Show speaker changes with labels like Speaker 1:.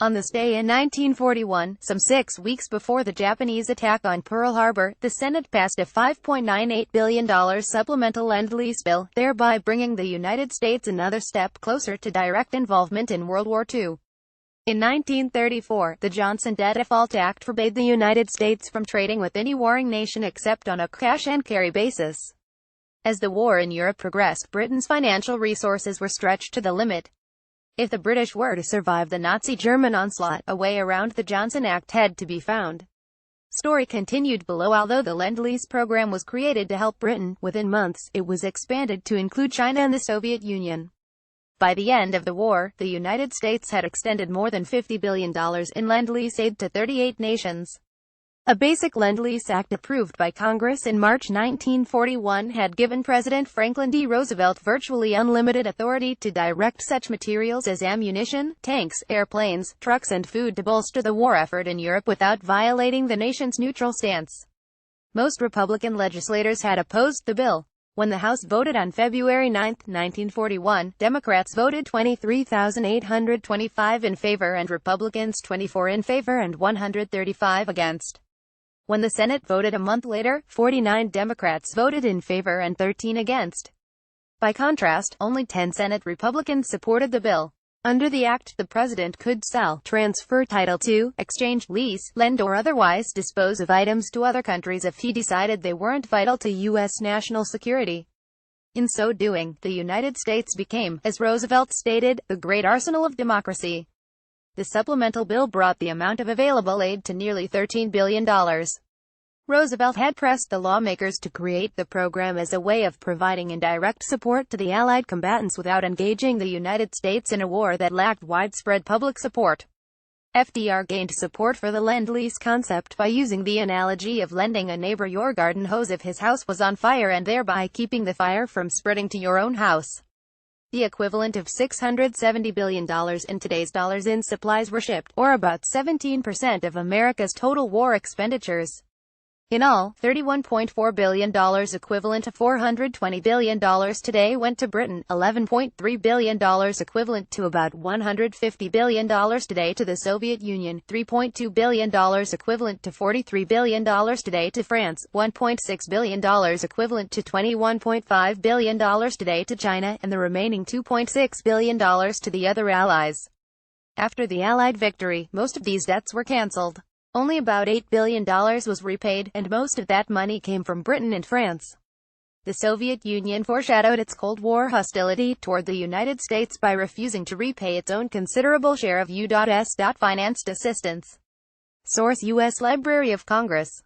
Speaker 1: On this day in 1941, some 6 weeks before the Japanese attack on Pearl Harbor, the Senate passed a $5.98 billion supplemental lend-lease bill, thereby bringing the United States another step closer to direct involvement in World War II. In 1934, the Johnson Debt Default Act forbade the United States from trading with any warring nation except on a cash-and-carry basis. As the war in Europe progressed, Britain's financial resources were stretched to the limit. If the British were to survive the Nazi-German onslaught, a way around the Johnson Act had to be found. Story continued below. Although the Lend-Lease program was created to help Britain, within months, it was expanded to include China and the Soviet Union. By the end of the war, the United States had extended more than $50 billion in Lend-Lease aid to 38 nations. A basic Lend-Lease Act approved by Congress in March 1941 had given President Franklin D. Roosevelt virtually unlimited authority to direct such materials as ammunition, tanks, airplanes, trucks and food to bolster the war effort in Europe without violating the nation's neutral stance. Most Republican legislators had opposed the bill. When the House voted on February 9, 1941, Democrats voted 23,825 in favor and Republicans 24 in favor and 135 against. When the Senate voted a month later, 49 Democrats voted in favor and 13 against. By contrast, only 10 Senate Republicans supported the bill. Under the Act, the President could sell, transfer title to, exchange, lease, lend or otherwise dispose of items to other countries if he decided they weren't vital to U.S. national security. In so doing, the United States became, as Roosevelt stated, the great arsenal of democracy. The supplemental bill brought the amount of available aid to nearly $13 billion. Roosevelt had pressed the lawmakers to create the program as a way of providing indirect support to the Allied combatants without engaging the United States in a war that lacked widespread public support. FDR gained support for the Lend-Lease concept by using the analogy of lending a neighbor your garden hose if his house was on fire and thereby keeping the fire from spreading to your own house. The equivalent of $670 billion in today's dollars in supplies were shipped, or about 17% of America's total war expenditures. In all, $31.4 billion equivalent to $420 billion today went to Britain, $11.3 billion equivalent to about $150 billion today to the Soviet Union, $3.2 billion equivalent to $43 billion today to France, $1.6 billion equivalent to $21.5 billion today to China, and the remaining $2.6 billion to the other allies. After the Allied victory, most of these debts were cancelled. Only about $8 billion was repaid, and most of that money came from Britain and France. The Soviet Union foreshadowed its Cold War hostility toward the United States by refusing to repay its own considerable share of U.S. financed assistance. Source: U.S. Library of Congress.